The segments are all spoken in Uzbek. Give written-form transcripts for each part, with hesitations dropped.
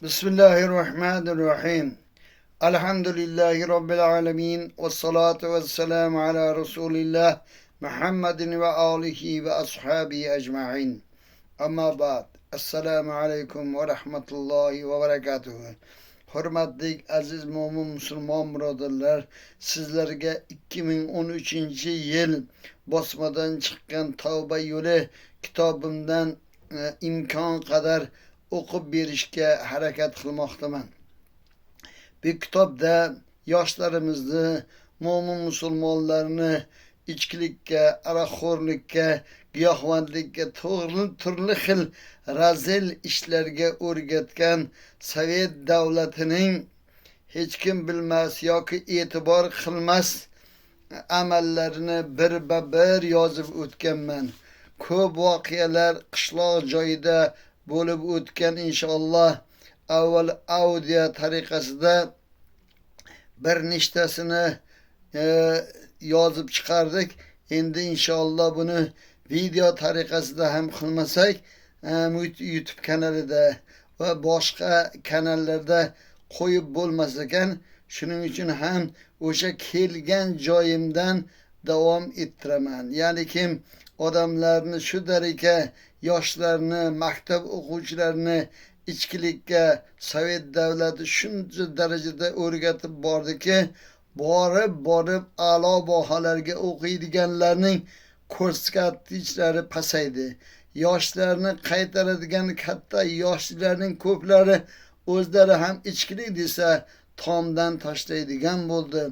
Bismillahirrahmanirrahim. Elhamdülillahi Rabbil alemin. Ve salatu ve selamu ala Resulillah Muhammedin ve alihi ve ashabihi ecma'in. Amma ba'd. Esselamu aleyküm ve rahmetullahi ve berekatuhu. Hürmetli aziz mu'min Müslüman birodarlar, sizlerge 2013 yıl bosmadan çıkan Tavba yolu kitabımdan imkan kadar o'qib berishga harakat qilmoqdaman. Bu kitobda yoshlarimizni, mo'min musulmonlarni ichkilikka, aroqxo'rlikka, giyohvandlikka, turli xil razil ishlarga o'rgatgan Sovet davlatining hech kim bilmas yoki e'tibor qilmas amallarini bir yozib o'tganman. Ko'p voqealar qishloq joyida bo'lib o'tgan. Inshaalloh avval audio tariqasida bir nechtasini yozib chiqardik. Endi inshaalloh buni video tariqasida ham qilmasak, YouTube kanalida va boshqa kanallarda qo'yib bo'lmas ekan. Shuning uchun ham o'sha kelgan joyimdan davom ettiraman. Ya'ni kim odamlarni shu tariqa yoshlarni, maktab o'quvchilarini ichkilikka Sovet davlati shuncha darajada o'rgatib bordiki, borib a'lo baholarga o'qiydiganlarning ko'rsatkichlari pasaydi. Yoshlarni qaytaradigan katta yoshlarning ko'plari o'zlari ham ichkilik desa tomdan tashlaydigan bo'ldi.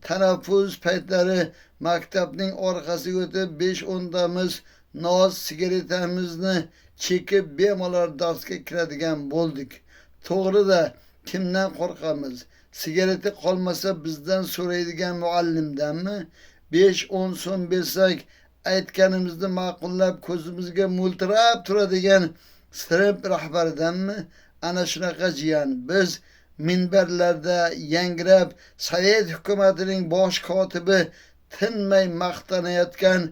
Tanaffus paytlari maktabning orqasiga o'tib 5-10 tamiz noz sigaretamizni chekib bemalol darsga kiradigan bo'ldik. To'g'ri-da, kimdan qo'rqamiz? Sigareti qolmasa bizdan so'raydigan muallimdanmi? 5-10 so'm bersak aytganimizni ma'qullab ko'zimizga mo'ltirab turadigan sinf rahbaridanmi? Ana shunaqa jiyan. Biz minbarlarda yangrab Sovet hukumatining bosh kotibi tinmay maqtanayotgan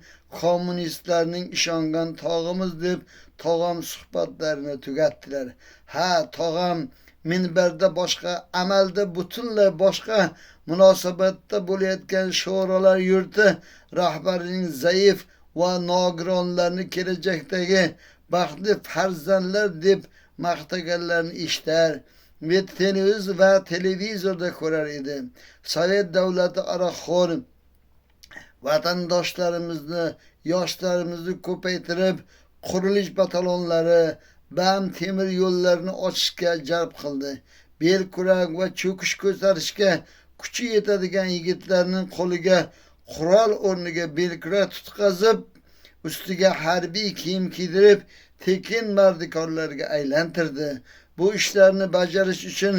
kommunistlarning ishongan tog'imiz deb tog'am suhbatlarini tugatdilar. Ha, tog'am minbarda boshqa, amalda butunlay boshqa munosabatda bo'layotgan sho'rolar yurti rahbarining zaif va nogironlarni kelajakdagi baxtli farzandlar deb maqtaganlarni eshitar va televizorda ko'rar edi. Sovet davlati aroqxo'r vatandoshlarimizni, yoshlarimizni ko'paytirib, qurilish batalonlari, bam temir yo'llarini ochishga jalb qildi. Belkurak va cho'kish ko'tarishga kuchi yetadigan yigitlarning qo'liga qurol o'rniga belkurak tutqazib, ustiga harbiy kiyim kiydirib, tekin mardikorlarga aylantirdi. Bu ishlarni bajarish uchun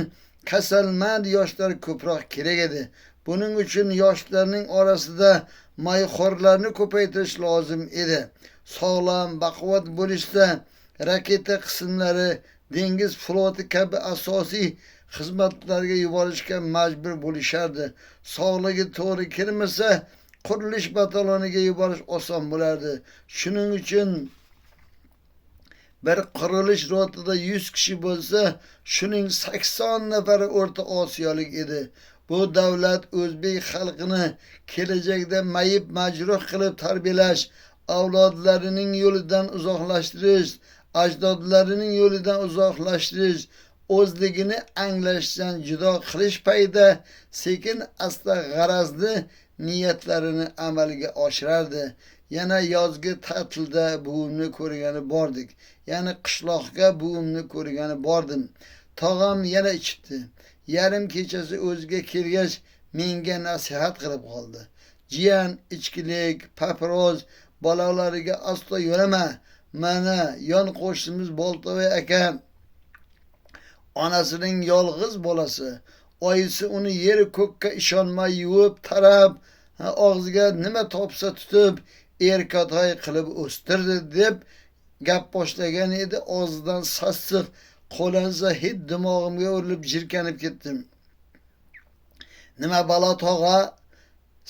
kasalmand yoshlar ko'proq kerak edi. Buning uchun yoshlarning orasida mayxo'rlarni ko'paytirish lozim edi. Sog'lom, baquvvat bo'lishsa, raketa qismlari, dengiz floti kabi asosiy xizmatlarga yuborishga majbur bo'lishardi. Sog'ligi to'g'ri kelmasa, qurilish bataloniga yuborish oson bo'lardi. Shuning uchun bir qurilish rotida 100 kishi bo'lsa, shuning 80 nafari O'rta Osiyolik edi. Bu davlat o'zbek xalqini kelajakda mayib majruh qilib tarbiyalash, avlodlarining yo'lidan uzoqlashtirish, ajdodlarining yo'lidan uzoqlashtirish, o'zligini anglashdan judo qilish payida sekin asta g'arazli niyatlarini amalga oshirardi. Yana yozgi ta'tilda buvimni ko'rgani bordik. Ya'ni qishloqqa buvimni ko'rgani bordim. Tog'am yana ichibdi. Yarim kechasi o'ziga kelgach menga nasihat qilib qoldi. Jiyan, ichkilik, papiroz bolalariga aslo yo'lama. Mana yon qo'shnimiz Boltovoy aka, onasining yolg'iz bolasi. Oyisi uni yer ko'kka ishonmay yuvib, tarab, og'ziga nima topsa tutib, erkatoy qilib o'stirdi deb gap boshlagan edi. Og'zidan sassiq qo'lansa hid dimog'imga urilib jirkanib ketdim. Nima balo tog'a,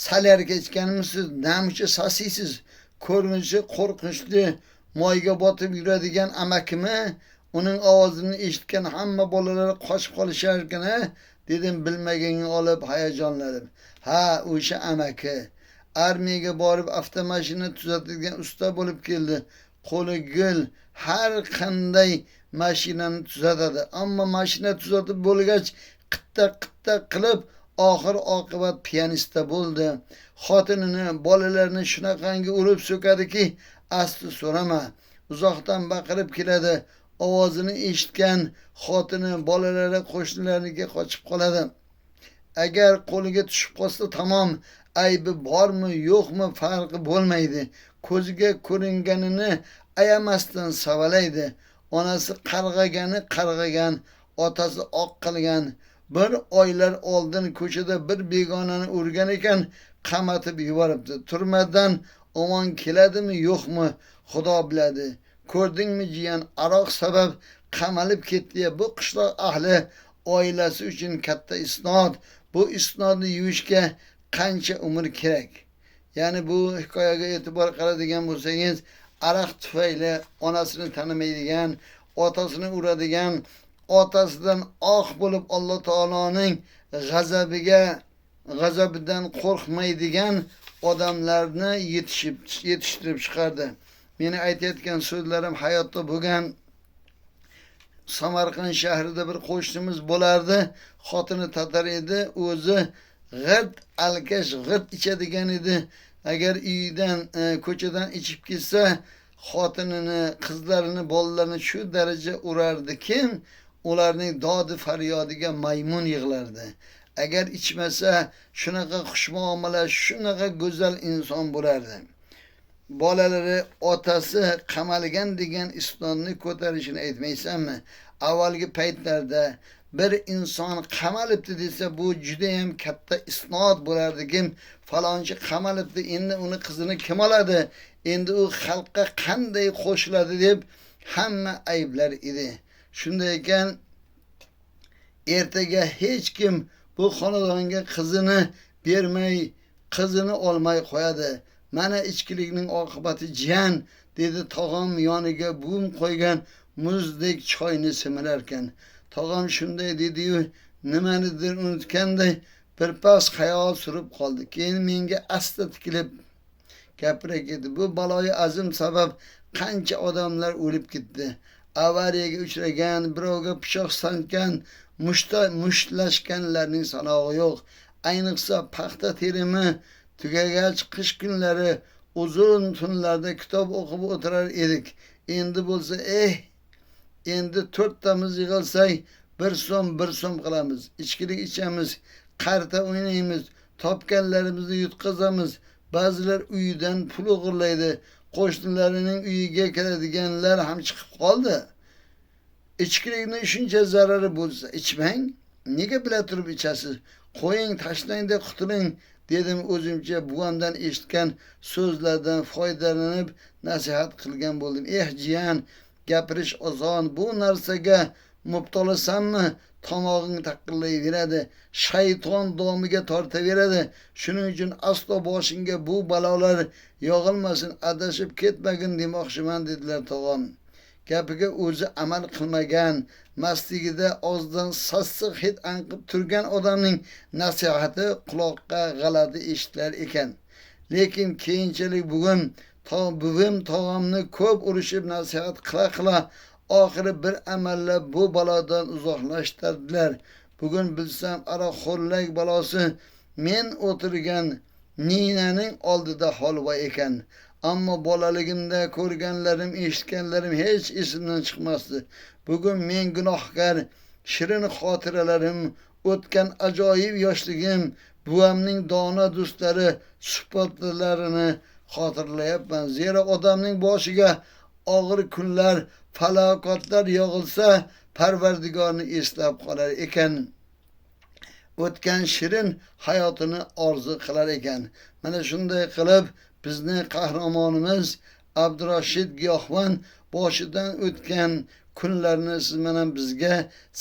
salyarga ichganmisiz? Namuncha sasiysiz? Ko'rinishi qo'rqinchli moyga botib yuradigan amakimi? uning ovozini eshitgan hamma bolalar qochib qolishar ekan. Dedim bilmaganga olib hayajonladim. Ha, o'sha amaki armiyaga borib avtomashina tuzatadigan usta bo'lib keldi. Qo'li gul, har qanday mashinani tuzatadi. Ammo mashina tuzatib bo'lgach qitta qilib oxir oqibat pianista bo'ldi. Xotinini, bolalarini shunaqangi urib so'kadiki, asti so'rama. Uzoqdan baqirib keladi. Ovozini eshitgan xotini, bolalari qo'shnilarniga qochib qoladi. Agar qo'liga tushib qolsa tamom, aybi bormi yo'qmi farqi bo'lmaydi. Ko'ziga ko'ringanini ayamasdan savalaydi. Onasi qarg'agan, otasi oq qilgan. Bir oylar oldin ko'chada bir begonani urgan ekan, qamatib yuboribdi. Turmadan omon keladimi yo'qmi Xudo biladi. Ko'rdingmi jiyan, aroq sabab qamalib ketdi. Bu qishloq ahli oilasi uchun katta isnod. Bu isnodni yuvishga qancha umr kerak? Ya'ni bu hikoyaga e'tibor qaradigan bo'lsangiz, aroq tufayli onasini tanimaydigan, otasini uradigan, otasidan oq bo'lib Alloh taoloning g'azabidan qo'rqmaydigan odamlarni yetishtirib chiqardi. Meni aytayotgan so'zlarim hayotda bo'lgan. Samarqand shahrida bir qo'shnimiz bo'lardi. Xotini tatar edi, o'zi g'irt alkash, g'irt ichadigan edi. Agar uyidan, ko'chadan ichib ketsa, xotinini, qizlarini, bolalarini shu daraja urardiki, ularning dodi faryodiga maymun yig'lardi. Agar ichmasa, shunaqa xushmuomala, shunaqa go'zal inson bo'lardi. Bolalari otasi qamalgan degan isnodni ko'tarishini aytmaysanmi? Avvalgi paytlarda bir inson qamalibdi desa, bu juda ham katta isnod bo'lardi. Falonchi qamalibdi, endi uni qizini kim oladi? Endi u xalqqa qanday qo'shiladi deb hamma ayblar edi. Shunday ekan, ertaga hech kim bu xonadonga qizini bermay, qizini olmay qo'yadi. Mana ichkilikning oqibati jiyan, dedi tog'am yoniga bum qo'ygan muzdek choyni simirarkan. Tog'am shunday dedi-yu, nimanidir unutganday birpas xayol surib qoldi. Keyin menga asta tikilib gapirak edi. Bu baloyi azim sabab qancha odamlar o'lib ketdi. Avariyaga uchragan, birovga pichoq sankan, mushtlashganlarning sanog'i yo'q. Ayniqsa paxta terimi tugagach qish kunlari uzun tunlarda kitob o'qib o'tirar edik. Endi bo'lsa, endi 4 tamiz yig'ilsak, 1 so'm qilamiz. Ichkilik ichamiz, qarta o'ynaymiz, topganlarimizni yutqazamiz. Ba'zilar uyidan pul o'g'irlaydi. Qo'shnilarining uyiga keladiganlar ham chiqib qoldi. Ichkilikning shuncha zarari bo'lsa, ichmang. Nega bila turib ichasiz? Qo'ying, tashlang deb qutuling, dedim o'zimcha buvamdan eshitgan so'zlardan foydalanib nasihat qilgan bo'ldim. Jiyan, gapirish oson, bu narsaga mubtolosanmi, tomog'ing taqillayveradi, shayton domiga tortaveradi. Shuning uchun aslo boshingga bu balolar yog'ilmasin, adashib ketmagin demoqchiman, dedilar tog'am. Gapiga o'zi amal qilmagan, mastligida og'zidan sassiq hid anqib turgan odamning nasihati quloqqa g'alati eshitilar ekan. Lekin keyinchalik buvim tog'amni ko'p urishib nasihat qila oxiri bir amallab bu balodan uzoqlashtirdilar. Bugun bilsam aroqxo'rlik balosi men o'tirgan ninaning oldida holva ekan. Ammo bolaligimda ko'rganlarim, eshitganlarim hech esimdan chiqmasdi. Bugun men gunohkor, shirin xotiralarim, o'tgan ajoyib yoshligim, buvamning dono do'stlari suhbatlarini xotirlayapman. Zero odamning boshiga og'ir kunlar, falokatlar yog'ilsa, Parvardigorni eslab qolar ekan. O'tgan shirin hayotini orzu qilar ekan. Mana shunday qilib bizni qahramonimiz Abdurashid Giyohvand boshidan o'tgan kunlarni siz mana bizga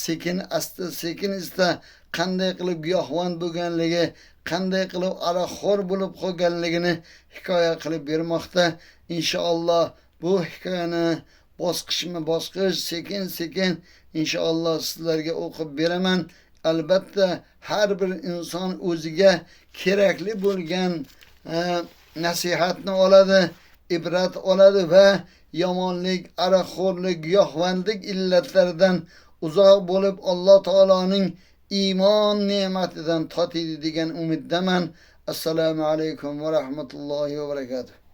sekin asta qanday qilib giyohvand bo'lganligi, qanday qilib aroqxo'r bo'lib qolganligini hikoya qilib bermoqda. Inshaalloh bu hikoyani bosqichma-bosqich, sekin-sekin inshaalloh sizlarga o'qib beraman. Albatta har bir inson o'ziga kerakli bo'lgan nasihatni oladi, ibrat oladi va yomonlik, aroqxo'rlik, giyohvandlik illatlaridan uzoq bo'lib Alloh taoloning iymon ne'matidan totiydi degan umiddaman. Assalomu alaykum va rahmatullohi va barakatuh.